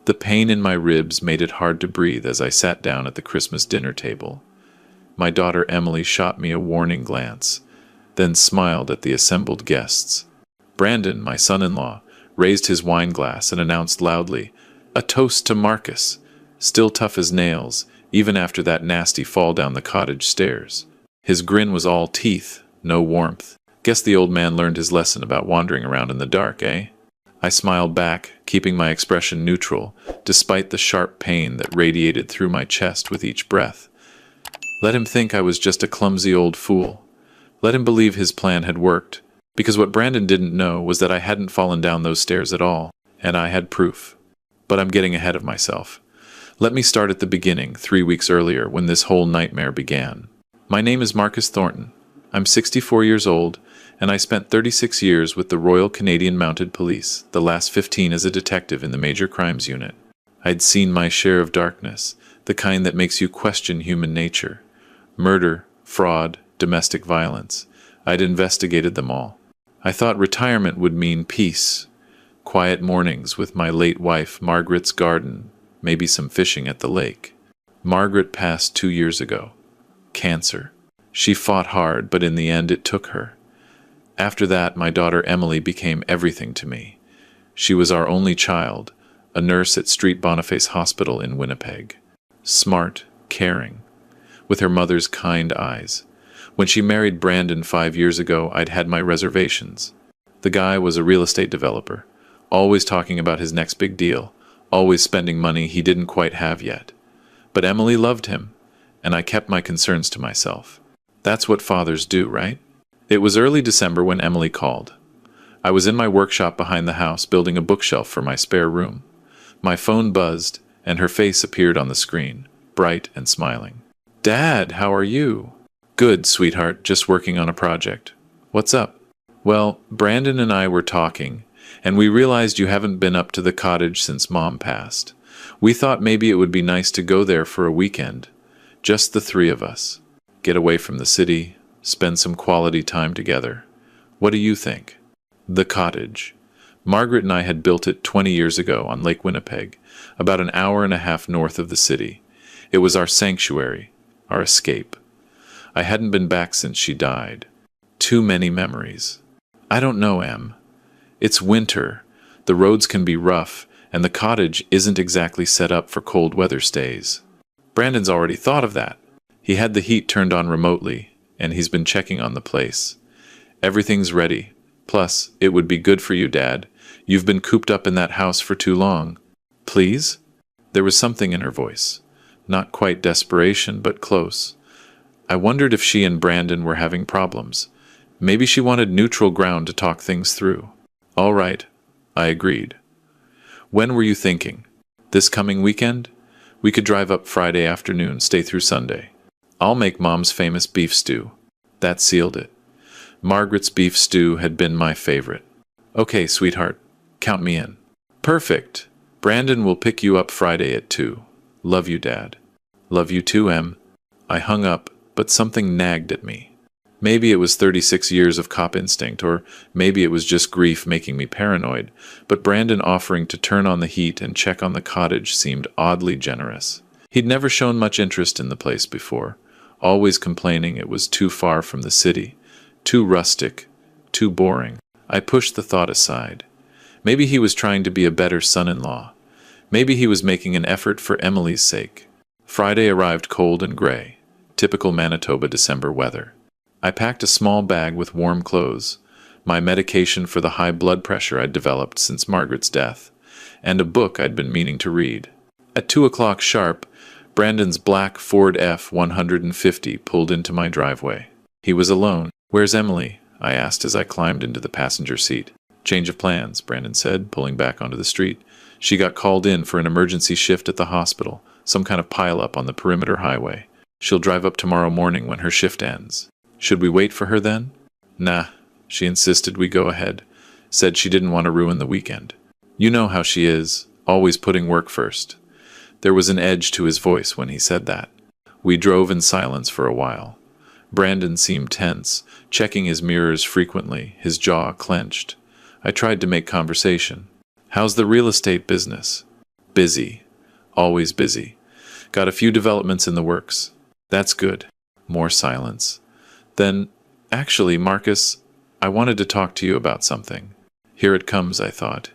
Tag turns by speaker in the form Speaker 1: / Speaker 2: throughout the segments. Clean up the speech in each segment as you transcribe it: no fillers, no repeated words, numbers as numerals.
Speaker 1: The pain in my ribs made it hard to breathe as I sat down at the Christmas dinner table. My daughter Emily shot me a warning glance, then smiled at the assembled guests. Brandon, my son-in-law, raised his wine glass and announced loudly, "A toast to Marcus, still tough as nails, even after that nasty fall down the cottage stairs." His grin was all teeth, no warmth. Guess the old man learned his lesson about wandering around in the dark, eh? I smiled back, keeping my expression neutral, despite the sharp pain that radiated through my chest with each breath. Let him think I was just a clumsy old fool. Let him believe his plan had worked, because what Brandon didn't know was that I hadn't fallen down those stairs at all, and I had proof. But I'm getting ahead of myself. Let me start at the beginning, 3 weeks earlier, when this whole nightmare began. My name is Marcus Thornton. I'm 64 years old, and I spent 36 years with the Royal Canadian Mounted Police, the last 15 as a detective in the Major Crimes Unit. I'd seen my share of darkness, the kind that makes you question human nature. Murder, fraud, domestic violence. I'd investigated them all. I thought retirement would mean peace, quiet mornings with my late wife, Margaret's garden, maybe some fishing at the lake. Margaret passed 2 years ago. Cancer. She fought hard, but in the end it took her. After that, my daughter Emily became everything to me. She was our only child, a nurse at Street Boniface Hospital in Winnipeg. Smart, caring, with her mother's kind eyes. When she married Brandon 5 years ago, I'd had my reservations. The guy was a real estate developer, always talking about his next big deal, always spending money he didn't quite have yet. But Emily loved him, and I kept my concerns to myself. That's what fathers do, right? It was early December when Emily called. I was in my workshop behind the house building a bookshelf for my spare room. My phone buzzed, and her face appeared on the screen, bright and smiling. "Dad, how are you?" "Good, sweetheart, just working on a project." "What's up?" "Well, Brandon and I were talking, and we realized you haven't been up to the cottage since Mom passed. We thought maybe it would be nice to go there for a weekend. Just the three of us. Get away from the city, spend some quality time together. What do you think?" The cottage. Margaret and I had built it 20 years ago on Lake Winnipeg, about an hour and a half north of the city. It was our sanctuary, our escape. I hadn't been back since she died. Too many memories. "I don't know, Em. It's winter. The roads can be rough, and the cottage isn't exactly set up for cold weather stays." Brandon's already thought of that. He had the heat turned on remotely, and he's been checking on the place. "Everything's ready. Plus, it would be good for you, Dad. You've been cooped up in that house for too long." "Please?" There was something in her voice. Not quite desperation, but close. I wondered if she and Brandon were having problems. Maybe she wanted neutral ground to talk things through. "All right," I agreed. "When were you thinking? This coming weekend? We could drive up Friday afternoon, stay through Sunday. I'll make Mom's famous beef stew." That sealed it. Margaret's beef stew had been my favorite. "Okay, sweetheart, count me in." "Perfect. Brandon will pick you up Friday at 2. Love you, Dad." "Love you too, Em." I hung up, but something nagged at me. Maybe it was 36 years of cop instinct, or maybe it was just grief making me paranoid, but Brandon offering to turn on the heat and check on the cottage seemed oddly generous. He'd never shown much interest in the place before, always complaining it was too far from the city, too rustic, too boring. I pushed the thought aside. Maybe he was trying to be a better son-in-law. Maybe he was making an effort for Emily's sake. Friday arrived cold and gray, typical Manitoba December weather. I packed a small bag with warm clothes, my medication for the high blood pressure I'd developed since Margaret's death, and a book I'd been meaning to read. At 2 o'clock sharp, Brandon's black Ford F-150 pulled into my driveway. He was alone. "Where's Emily?" I asked as I climbed into the passenger seat. "Change of plans," Brandon said, pulling back onto the street. "She got called in for an emergency shift at the hospital, some kind of pile-up on the perimeter highway. She'll drive up tomorrow morning when her shift ends." "Should we wait for her then?" "Nah." She insisted we go ahead. Said she didn't want to ruin the weekend. "You know how she is, always putting work first." There was an edge to his voice when he said that. We drove in silence for a while. Brandon seemed tense, checking his mirrors frequently, his jaw clenched. I tried to make conversation. "How's the real estate business?" Busy. Always busy. Got a few developments in the works. That's good. More silence. Then, actually, Marcus, I wanted to talk to you about something. Here it comes, I thought.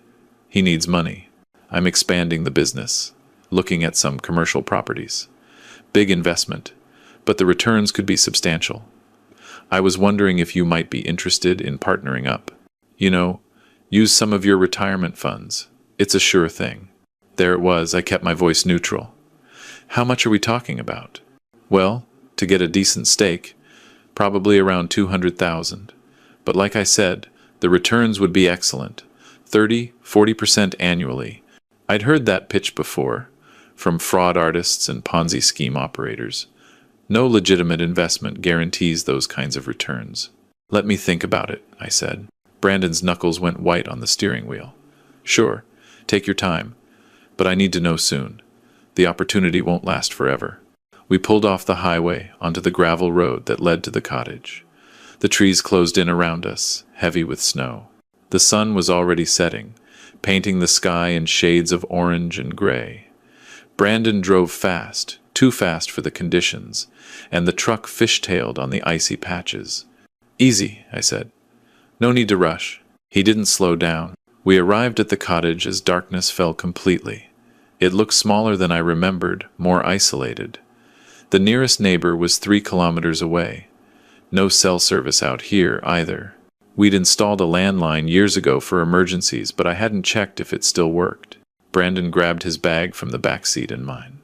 Speaker 1: He needs money. I'm expanding the business, looking at some commercial properties. Big investment, but the returns could be substantial. I was wondering if you might be interested in partnering up. You know, use some of your retirement funds. It's a sure thing. There it was, I kept my voice neutral. How much are we talking about? Well, to get a decent stake, probably around 200,000. But like I said, the returns would be excellent. 30–40% annually. I'd heard that pitch before, from fraud artists and Ponzi scheme operators. No legitimate investment guarantees those kinds of returns. Let me think about it, I said. Brandon's knuckles went white on the steering wheel. Sure, take your time, but I need to know soon. The opportunity won't last forever. We pulled off the highway onto the gravel road that led to the cottage. The trees closed in around us, heavy with snow. The sun was already setting, painting the sky in shades of orange and gray. Brandon drove fast, too fast for the conditions, and the truck fishtailed on the icy patches. Easy, I said. No need to rush. He didn't slow down. We arrived at the cottage as darkness fell completely. It looked smaller than I remembered, more isolated. The nearest neighbor was 3 kilometers away. No cell service out here, either. We'd installed a landline years ago for emergencies, but I hadn't checked if it still worked. Brandon grabbed his bag from the back seat and mine.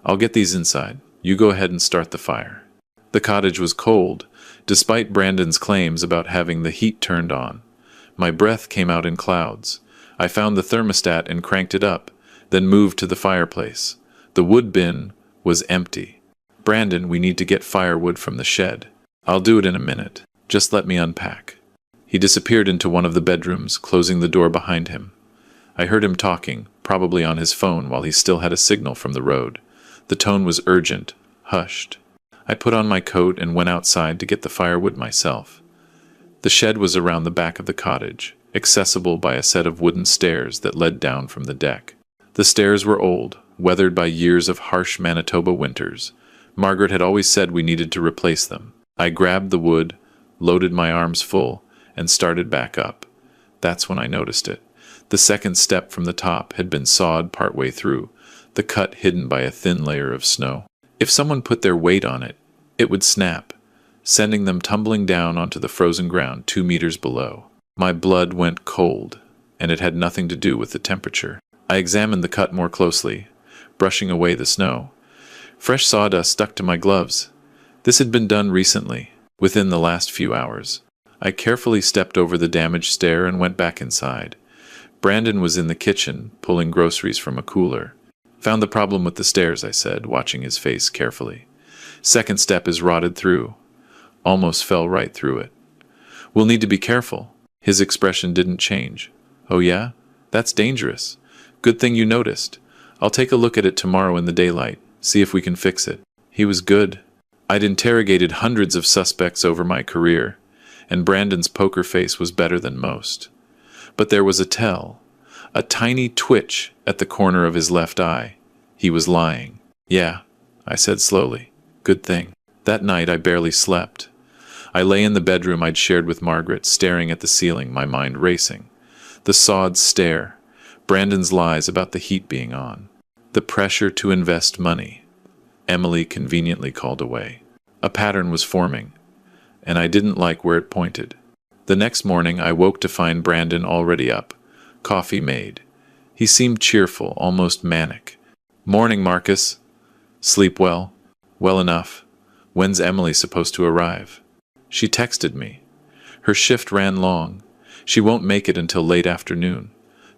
Speaker 1: I'll get these inside. You go ahead and start the fire. The cottage was cold, despite Brandon's claims about having the heat turned on. My breath came out in clouds. I found the thermostat and cranked it up, then moved to the fireplace. The wood bin was empty. Brandon, we need to get firewood from the shed. I'll do it in a minute. Just let me unpack. He disappeared into one of the bedrooms, closing the door behind him. I heard him talking, probably on his phone while he still had a signal from the road. The tone was urgent, hushed. I put on my coat and went outside to get the firewood myself. The shed was around the back of the cottage, accessible by a set of wooden stairs that led down from the deck. The stairs were old, weathered by years of harsh Manitoba winters. Margaret had always said we needed to replace them. I grabbed the wood, loaded my arms full, and started back up. That's when I noticed it. The second step from the top had been sawed partway through, the cut hidden by a thin layer of snow. If someone put their weight on it, it would snap, sending them tumbling down onto the frozen ground 2 meters below. My blood went cold, and it had nothing to do with the temperature. I examined the cut more closely, brushing away the snow. Fresh sawdust stuck to my gloves. This had been done recently, within the last few hours. I carefully stepped over the damaged stair and went back inside. Brandon was in the kitchen, pulling groceries from a cooler. Found the problem with the stairs, I said, watching his face carefully. Second step is rotted through. Almost fell right through it. We'll need to be careful. His expression didn't change. Oh yeah? That's dangerous. Good thing you noticed. I'll take a look at it tomorrow in the daylight, see if we can fix it. He was good. I'd interrogated hundreds of suspects over my career, and Brandon's poker face was better than most. But there was a tell, a tiny twitch at the corner of his left eye. He was lying. Yeah, I said slowly. Good thing. That night I barely slept. I lay in the bedroom I'd shared with Margaret, staring at the ceiling, my mind racing. The sawed stare, Brandon's lies about the heat being on, the pressure to invest money. Emily conveniently called away. A pattern was forming, and I didn't like where it pointed. The next morning I woke to find Brandon already up, coffee made. He seemed cheerful, almost manic. Morning, Marcus. Sleep well? Well enough. When's Emily supposed to arrive? She texted me. Her shift ran long. She won't make it until late afternoon.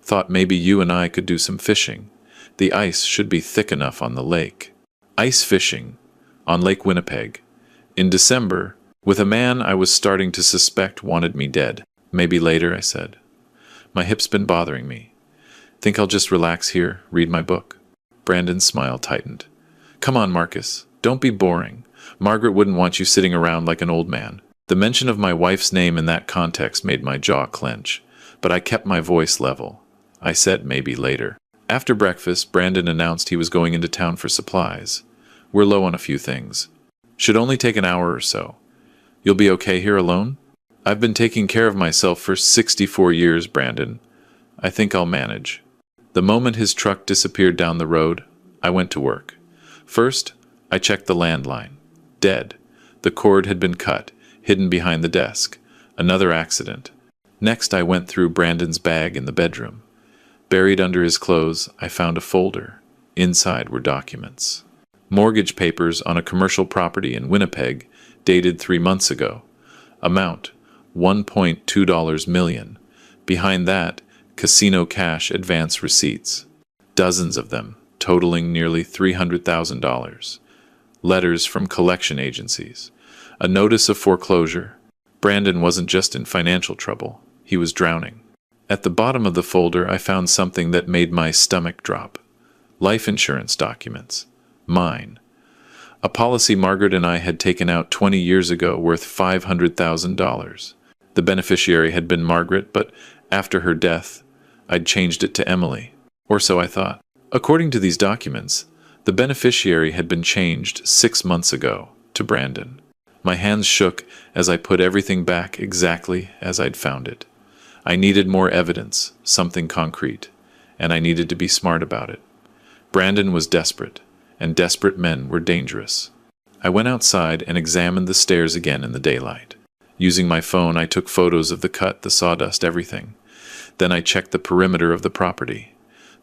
Speaker 1: Thought maybe you and I could do some fishing. The ice should be thick enough on the lake. Ice fishing on Lake Winnipeg. In December, with a man I was starting to suspect wanted me dead. Maybe later, I said. My hip's been bothering me. Think I'll just relax here, read my book? Brandon's smile tightened. Come on, Marcus. Don't be boring. Margaret wouldn't want you sitting around like an old man. The mention of my wife's name in that context made my jaw clench, but I kept my voice level. I said maybe later. After breakfast, Brandon announced he was going into town for supplies. We're low on a few things. Should only take an hour or so. You'll be okay here alone? I've been taking care of myself for 64 years, Brandon. I think I'll manage. The moment his truck disappeared down the road, I went to work. First, I checked the landline. Dead. The cord had been cut, hidden behind the desk. Another accident. Next, I went through Brandon's bag in the bedroom. Buried under his clothes, I found a folder. Inside were documents. Mortgage papers on a commercial property in Winnipeg, dated 3 months ago. Amount, $1.2 million. Behind that, casino cash advance receipts. Dozens of them, totaling nearly $300,000. Letters from collection agencies. A notice of foreclosure. Brandon wasn't just in financial trouble. He was drowning. At the bottom of the folder, I found something that made my stomach drop. Life insurance documents. Mine. A policy Margaret and I had taken out 20 years ago worth $500,000. The beneficiary had been Margaret, but after her death, I'd changed it to Emily. Or so I thought. According to these documents, the beneficiary had been changed 6 months ago to Brandon. My hands shook as I put everything back exactly as I'd found it. I needed more evidence, something concrete, and I needed to be smart about it. Brandon was desperate, and desperate men were dangerous. I went outside and examined the stairs again in the daylight. Using my phone, I took photos of the cut, the sawdust, everything. Then I checked the perimeter of the property.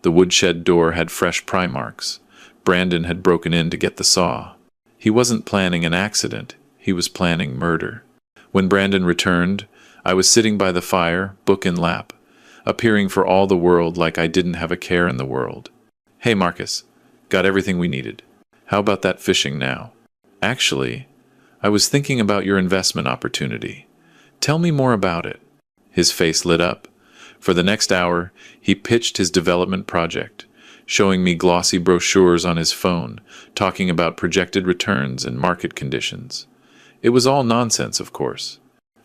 Speaker 1: The woodshed door had fresh pry marks. Brandon had broken in to get the saw. He wasn't planning an accident. He was planning murder. When Brandon returned, I was sitting by the fire, book in lap, appearing for all the world like I didn't have a care in the world. Hey, Marcus, got everything we needed. How about that fishing now? Actually, I was thinking about your investment opportunity. Tell me more about it. His face lit up. For the next hour, he pitched his development project, showing me glossy brochures on his phone, talking about projected returns and market conditions. It was all nonsense, of course.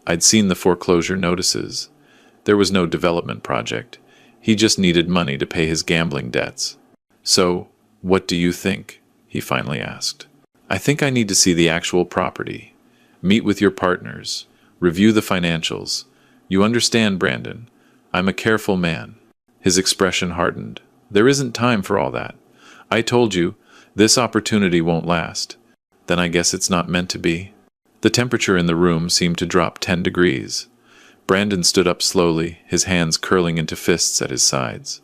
Speaker 1: I'd seen the foreclosure notices. There was no development project. He just needed money to pay his gambling debts. So, what do you think? He finally asked. I think I need to see the actual property. Meet with your partners. Review the financials. You understand, Brandon. I'm a careful man. His expression hardened. There isn't time for all that. I told you, this opportunity won't last. Then I guess it's not meant to be. The temperature in the room seemed to drop 10 degrees. Brandon stood up slowly, his hands curling into fists at his sides.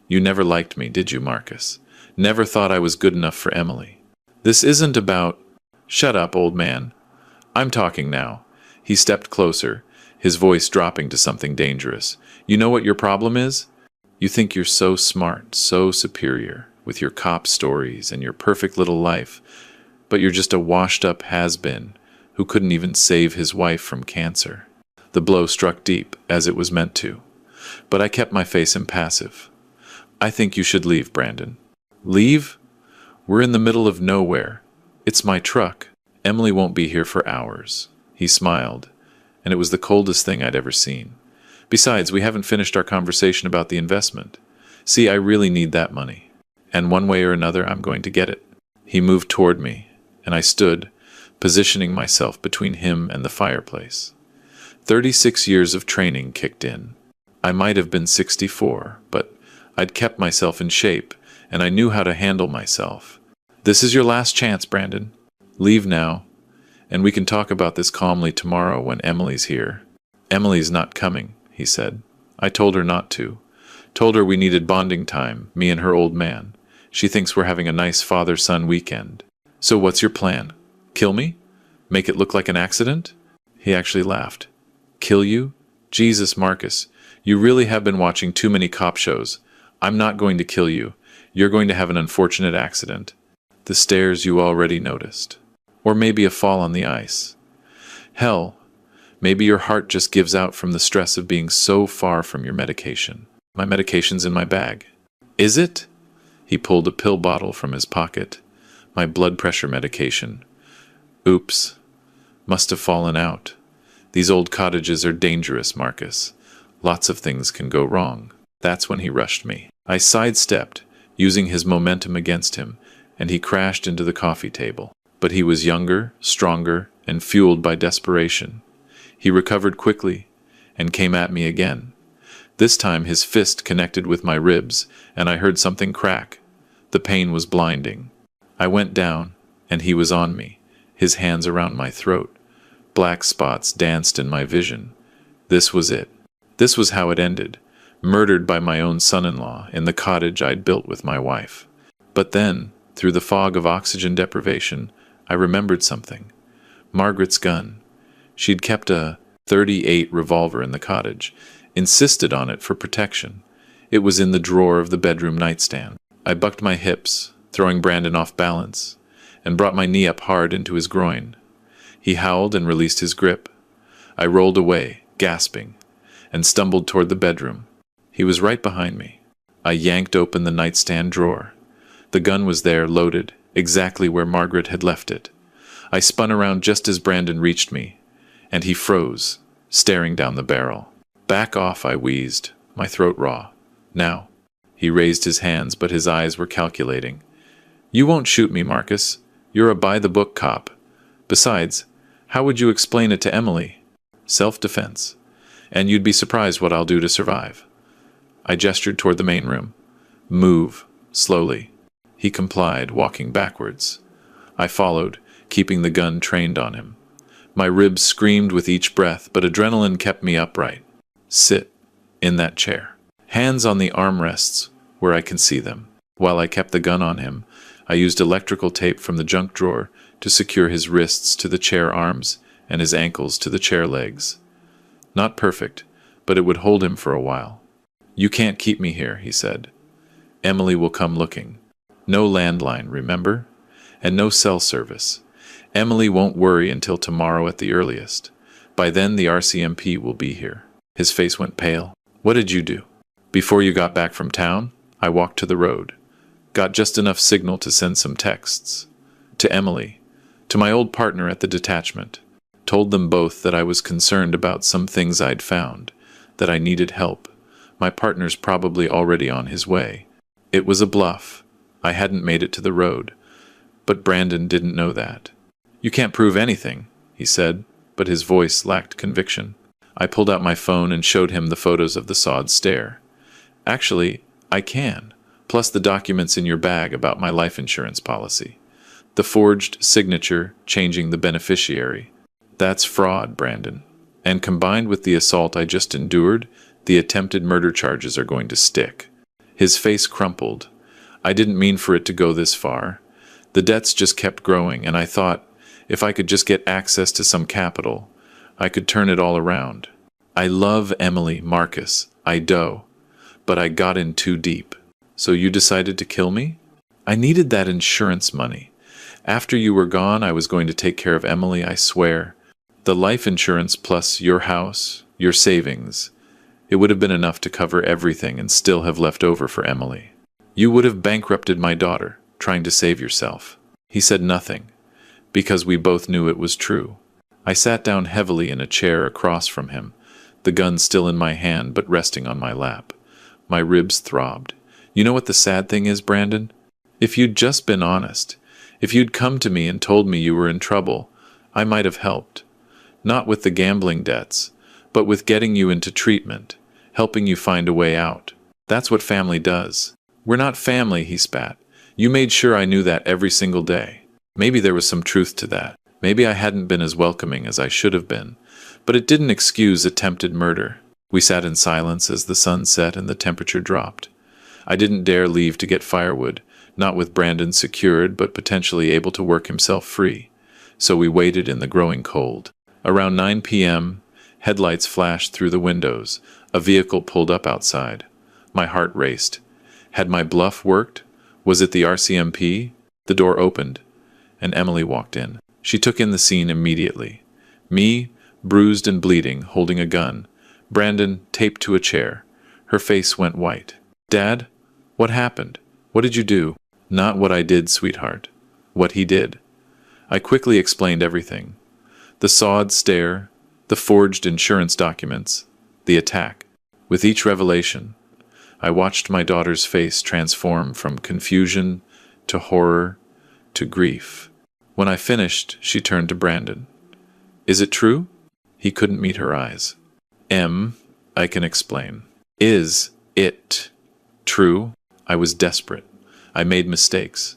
Speaker 1: You never liked me, did you, Marcus? Never thought I was good enough for Emily. This isn't about... Shut up, old man. I'm talking now. He stepped closer, his voice dropping to something dangerous. You know what your problem is? You think you're so smart, so superior, with your cop stories and your perfect little life, but you're just a washed-up has-been who couldn't even save his wife from cancer. The blow struck deep, as it was meant to. But I kept my face impassive. I think you should leave, Brandon. Leave? We're in the middle of nowhere. It's my truck. Emily won't be here for hours. He smiled, and it was the coldest thing I'd ever seen. Besides, we haven't finished our conversation about the investment. See, I really need that money. And one way or another, I'm going to get it. He moved toward me, and I stood, positioning myself between him and the fireplace. 36 years of training kicked in. I might have been 64, but I'd kept myself in shape, and I knew how to handle myself. This is your last chance, Brandon. Leave now, and we can talk about this calmly tomorrow when Emily's here. Emily's not coming, he said. I told her not to. Told her we needed bonding time, me and her old man. She thinks we're having a nice father-son weekend. So what's your plan? Kill me? Make it look like an accident? He actually laughed. Kill you? Jesus, Marcus, you really have been watching too many cop shows. I'm not going to kill you. You're going to have an unfortunate accident. The stairs you already noticed. Or maybe a fall on the ice. Hell, maybe your heart just gives out from the stress of being so far from your medication. My medication's in my bag. Is it? He pulled a pill bottle from his pocket. My blood pressure medication. Oops. Must have fallen out. These old cottages are dangerous, Marcus. Lots of things can go wrong. That's when he rushed me. I sidestepped, using his momentum against him, and he crashed into the coffee table. But he was younger, stronger, and fueled by desperation. He recovered quickly and came at me again. This time his fist connected with my ribs, and I heard something crack. The pain was blinding. I went down, and he was on me, his hands around my throat. Black spots danced in my vision. This was it. This was how it ended. Murdered by my own son-in-law in the cottage I'd built with my wife. But then, through the fog of oxygen deprivation, I remembered something. Margaret's gun. She'd kept a .38 revolver in the cottage, insisted on it for protection. It was in the drawer of the bedroom nightstand. I bucked my hips, throwing Brandon off balance, and brought my knee up hard into his groin. He howled and released his grip. I rolled away, gasping, and stumbled toward the bedroom. He was right behind me. I yanked open the nightstand drawer. The gun was there, loaded, exactly where Margaret had left it. I spun around just as Brandon reached me, and he froze, staring down the barrel. "Back off," I wheezed, my throat raw. "Now." He raised his hands, but his eyes were calculating. "You won't shoot me, Marcus. You're a by-the-book cop. Besides, how would you explain it to Emily? Self-defense. And you'd be surprised what I'll do to survive." I gestured toward the main room. "Move, slowly." He complied, walking backwards. I followed, keeping the gun trained on him. My ribs screamed with each breath, but adrenaline kept me upright. "Sit in that chair." Hands on the armrests, where I can see them. While I kept the gun on him, I used electrical tape from the junk drawer to secure his wrists to the chair arms and his ankles to the chair legs. Not perfect, but it would hold him for a while. "You can't keep me here," he said. "Emily will come looking. No landline, remember? And no cell service. Emily won't worry until tomorrow at the earliest. By then the RCMP will be here." His face went pale. "What did you do?" "Before you got back from town, I walked to the road. Got just enough signal to send some texts. To Emily. To my old partner at the detachment. Told them both that I was concerned about some things I'd found. That I needed help. My partner's probably already on his way. It was a bluff. I hadn't made it to the road. But Brandon didn't know that. "You can't prove anything," he said, but his voice lacked conviction. I pulled out my phone and showed him the photos of the sod stair. "Actually, I can, plus the documents in your bag about my life insurance policy. The forged signature changing the beneficiary. That's fraud, Brandon. And combined with the assault I just endured, the attempted murder charges are going to stick." His face crumpled. "I didn't mean for it to go this far. The debts just kept growing, and I thought, if I could just get access to some capital, I could turn it all around. I love Emily, Marcus, I do. But I got in too deep." "So you decided to kill me?" "I needed that insurance money. After you were gone, I was going to take care of Emily, I swear. The life insurance plus your house, your savings. It would have been enough to cover everything and still have left over for Emily. You would have bankrupted my daughter, trying to save yourself." He said nothing, because we both knew it was true. I sat down heavily in a chair across from him, the gun still in my hand but resting on my lap. My ribs throbbed. "You know what the sad thing is, Brandon? If you'd just been honest, if you'd come to me and told me you were in trouble, I might have helped. Not with the gambling debts, but with getting you into treatment, helping you find a way out. That's what family does." "We're not family," he spat. "You made sure I knew that every single day." Maybe there was some truth to that. Maybe I hadn't been as welcoming as I should have been. But it didn't excuse attempted murder. We sat in silence as the sun set and the temperature dropped. I didn't dare leave to get firewood, not with Brandon secured but potentially able to work himself free. So we waited in the growing cold. Around 9 p.m., headlights flashed through the windows. A vehicle pulled up outside. My heart raced. Had my bluff worked? Was it the RCMP? The door opened, and Emily walked in. She took in the scene immediately. Me, bruised and bleeding, holding a gun. Brandon, taped to a chair. Her face went white. "Dad? What happened? What did you do?" "Not what I did, sweetheart. What he did." I quickly explained everything. The sod stair, the forged insurance documents, the attack. With each revelation, I watched my daughter's face transform from confusion to horror to grief. When I finished, she turned to Brandon. Is it true? He couldn't meet her eyes. I can explain. Is it true? I was desperate. I made mistakes.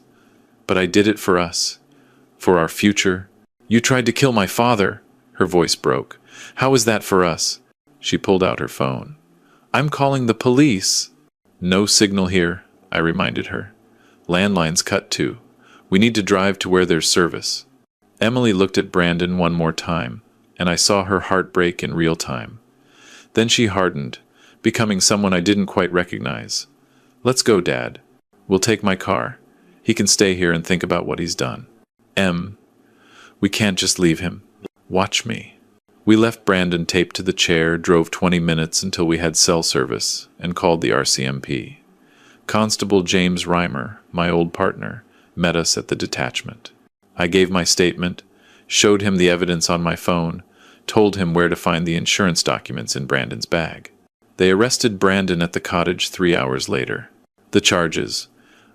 Speaker 1: But I did it for us. For our future. You tried to kill my father. Her voice broke. How is that for us? She pulled out her phone. I'm calling the police. No signal here, I reminded her. Landline's cut too. We need to drive to where there's service. Emily looked at Brandon one more time, and I saw her heart break in real time. Then she hardened, becoming someone I didn't quite recognize. Let's go, Dad. We'll take my car. He can stay here and think about what he's done. We can't just leave him. Watch me. We left Brandon taped to the chair, drove 20 minutes until we had cell service, and called the RCMP. Constable James Reimer, my old partner, met us at the detachment. I gave my statement, showed him the evidence on my phone, told him where to find the insurance documents in Brandon's bag. They arrested Brandon at the cottage 3 hours later. The charges: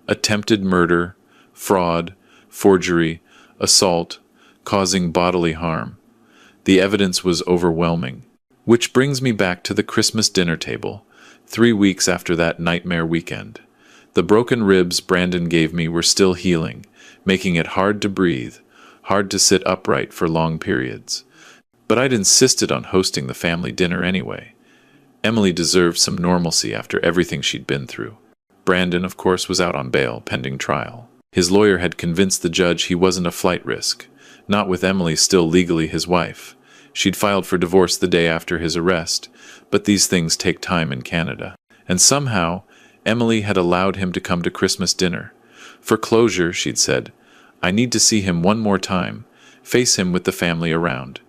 Speaker 1: attempted murder, fraud, forgery, assault, causing bodily harm. The evidence was overwhelming. Which brings me back to the Christmas dinner table, 3 weeks after that nightmare weekend. The broken ribs Brandon gave me were still healing, making it hard to breathe, hard to sit upright for long periods. But I'd insisted on hosting the family dinner anyway. Emily deserved some normalcy after everything she'd been through. Brandon, of course, was out on bail, pending trial. His lawyer had convinced the judge he wasn't a flight risk, not with Emily still legally his wife. She'd filed for divorce the day after his arrest, but these things take time in Canada. And somehow, Emily had allowed him to come to Christmas dinner. For closure, she'd said, I need to see him one more time, face him with the family around.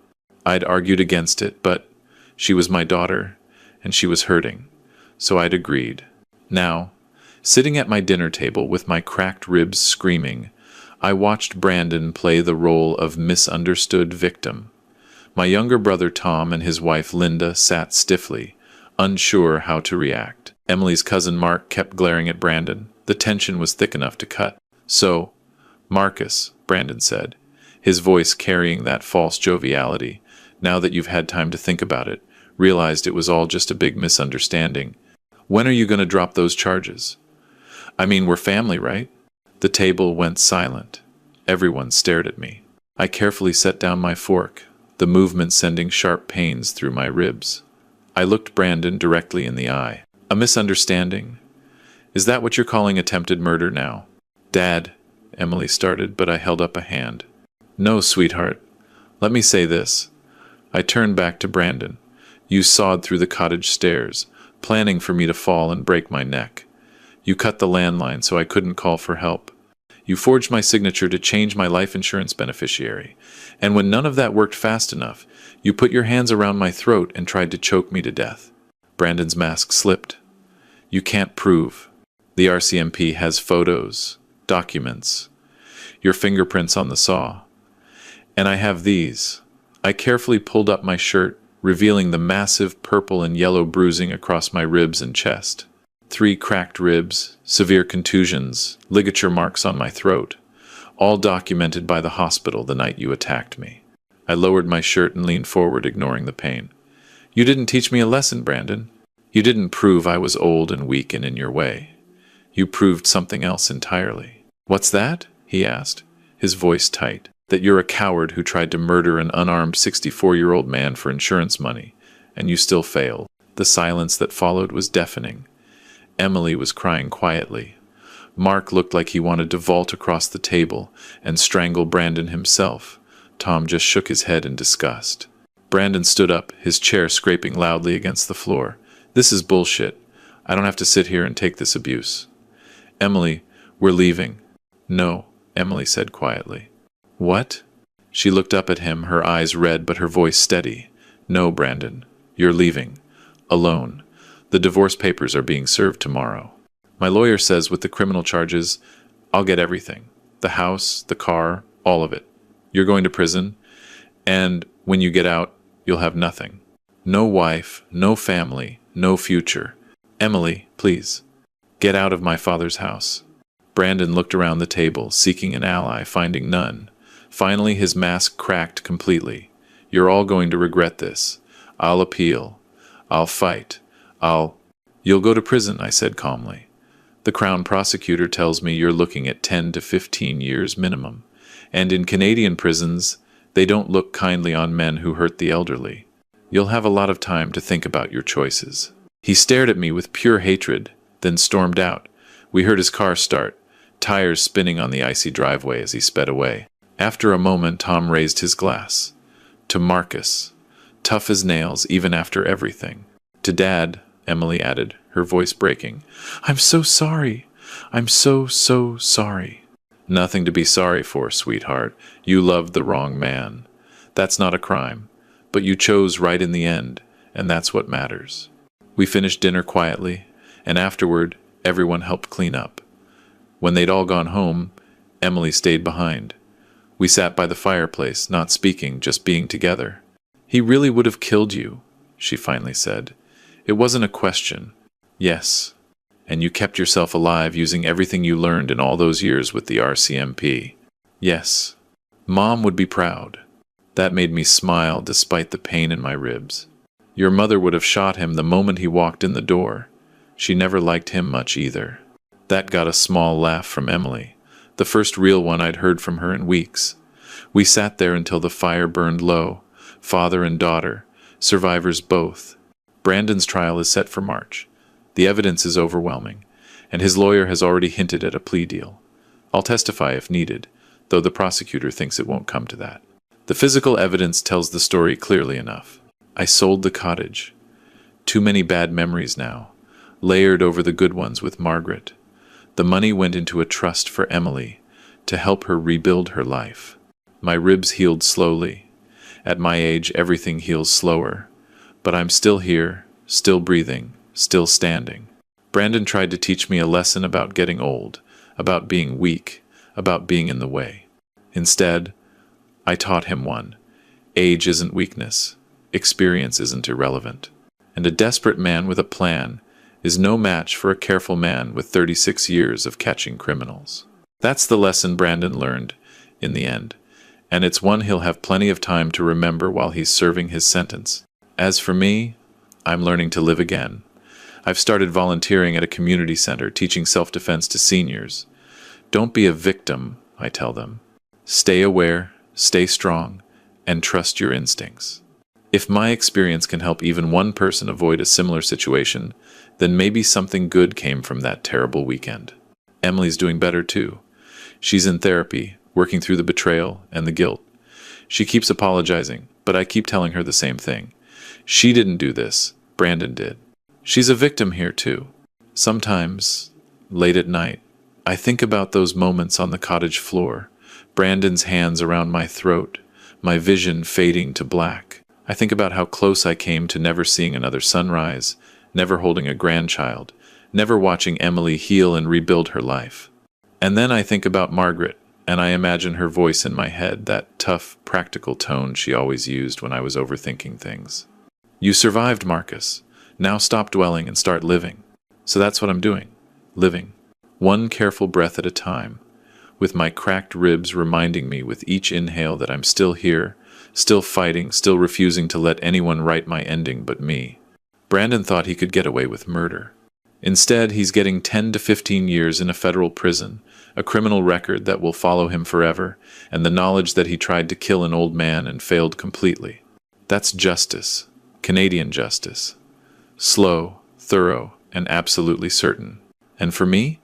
Speaker 1: I'd argued against it, but she was my daughter, and she was hurting, so I'd agreed. Now, sitting at my dinner table with my cracked ribs screaming, I watched Brandon play the role of misunderstood victim. My younger brother Tom and his wife Linda sat stiffly, unsure how to react. Emily's cousin Mark kept glaring at Brandon. The tension was thick enough to cut. So, Marcus, Brandon said, his voice carrying that false joviality, now that you've had time to think about it, realized it was all just a big misunderstanding. When are you going to drop those charges? I mean, we're family, right? The table went silent. Everyone stared at me. I carefully set down my fork, the movement sending sharp pains through my ribs. I looked Brandon directly in the eye. A misunderstanding? Is that what you're calling attempted murder now? Dad, Emily started, but I held up a hand. No, sweetheart. Let me say this. I turned back to Brandon. You sawed through the cottage stairs, planning for me to fall and break my neck. You cut the landline so I couldn't call for help. You forged my signature to change my life insurance beneficiary. And when none of that worked fast enough, you put your hands around my throat and tried to choke me to death. Brandon's mask slipped. You can't prove. The RCMP has photos, documents, your fingerprints on the saw. And I have these. I carefully pulled up my shirt, revealing the massive purple and yellow bruising across my ribs and chest. 3 cracked ribs, severe contusions, ligature marks on my throat, all documented by the hospital the night you attacked me. I lowered my shirt and leaned forward, ignoring the pain. You didn't teach me a lesson, Brandon. You didn't prove I was old and weak and in your way. You proved something else entirely. What's that? He asked, his voice tight. That you're a coward who tried to murder an unarmed 64-year-old man for insurance money, and you still failed. The silence that followed was deafening. Emily was crying quietly. Mark looked like he wanted to vault across the table and strangle Brandon himself. Tom just shook his head in disgust. Brandon stood up, his chair scraping loudly against the floor. This is bullshit. I don't have to sit here and take this abuse. Emily, we're leaving. No, Emily said quietly. What? She looked up at him, her eyes red but her voice steady. No, Brandon, you're leaving. Alone. The divorce papers are being served tomorrow. My lawyer says with the criminal charges, I'll get everything. The house, the car, all of it. You're going to prison, and when you get out, you'll have nothing. No wife, no family, no future. Emily, please, get out of my father's house. Brandon looked around the table, seeking an ally, finding none. Finally, his mask cracked completely. You're all going to regret this. I'll appeal. I'll fight. You'll go to prison, I said calmly. The Crown prosecutor tells me you're looking at 10 to 15 years minimum. And in Canadian prisons, they don't look kindly on men who hurt the elderly. You'll have a lot of time to think about your choices. He stared at me with pure hatred, then stormed out. We heard his car start, tires spinning on the icy driveway as he sped away. After a moment, Tom raised his glass. To Marcus, tough as nails even after everything. To Dad, Emily added, her voice breaking. I'm so sorry. I'm so sorry. Nothing to be sorry for, sweetheart. You loved the wrong man. That's not a crime. But you chose right in the end, and that's what matters. We finished dinner quietly, and afterward, everyone helped clean up. When they'd all gone home, Emily stayed behind. We sat by the fireplace, not speaking, just being together. He really would have killed you, she finally said. It wasn't a question. Yes. And you kept yourself alive using everything you learned in all those years with the RCMP. Yes. Mom would be proud. That made me smile despite the pain in my ribs. Your mother would have shot him the moment he walked in the door. She never liked him much either. That got a small laugh from Emily, the first real one I'd heard from her in weeks. We sat there until the fire burned low, father and daughter, survivors both. Brandon's trial is set for March. The evidence is overwhelming, and his lawyer has already hinted at a plea deal. I'll testify if needed, though the prosecutor thinks it won't come to that. The physical evidence tells the story clearly enough. I sold the cottage. Too many bad memories now, layered over the good ones with Margaret. The money went into a trust for Emily, to help her rebuild her life. My ribs healed slowly. At my age, everything heals slower. But I'm still here, still breathing, still standing. Brandon tried to teach me a lesson about getting old, about being weak, about being in the way. Instead, I taught him one. Age isn't weakness. Experience isn't irrelevant. And a desperate man with a plan is no match for a careful man with 36 years of catching criminals. That's the lesson Brandon learned in the end, and it's one he'll have plenty of time to remember while he's serving his sentence. As for me, I'm learning to live again. I've started volunteering at a community center, teaching self-defense to seniors. Don't be a victim, I tell them. Stay aware, stay strong, and trust your instincts. If my experience can help even one person avoid a similar situation, then maybe something good came from that terrible weekend. Emily's doing better too. She's in therapy, working through the betrayal and the guilt. She keeps apologizing, but I keep telling her the same thing. She didn't do this, Brandon did. She's a victim here too. Sometimes, late at night, I think about those moments on the cottage floor, Brandon's hands around my throat, my vision fading to black. I think about how close I came to never seeing another sunrise, never holding a grandchild, never watching Emily heal and rebuild her life. And then I think about Margaret, and I imagine her voice in my head, that tough, practical tone she always used when I was overthinking things. You survived, Marcus. Now stop dwelling and start living. So that's what I'm doing. Living. One careful breath at a time, with my cracked ribs reminding me with each inhale that I'm still here, still fighting, still refusing to let anyone write my ending but me. Brandon thought he could get away with murder. Instead, he's getting 10 to 15 years in a federal prison, a criminal record that will follow him forever, and the knowledge that he tried to kill an old man and failed completely. That's justice. Canadian justice. Slow, thorough, and absolutely certain. And for me,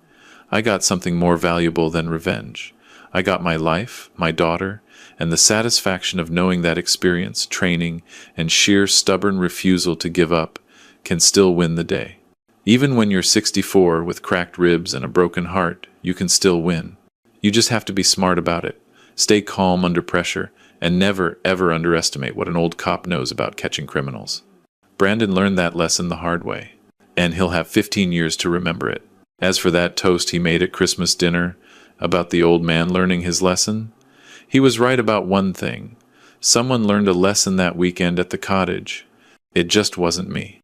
Speaker 1: I got something more valuable than revenge. I got my life, my daughter, and the satisfaction of knowing that experience, training, and sheer stubborn refusal to give up can still win the day. Even when you're 64 with cracked ribs and a broken heart, you can still win. You just have to be smart about it, stay calm under pressure, and never, ever underestimate what an old cop knows about catching criminals. Brandon learned that lesson the hard way, and he'll have 15 years to remember it. As for that toast he made at Christmas dinner about the old man learning his lesson, he was right about one thing. Someone learned a lesson that weekend at the cottage. It just wasn't me.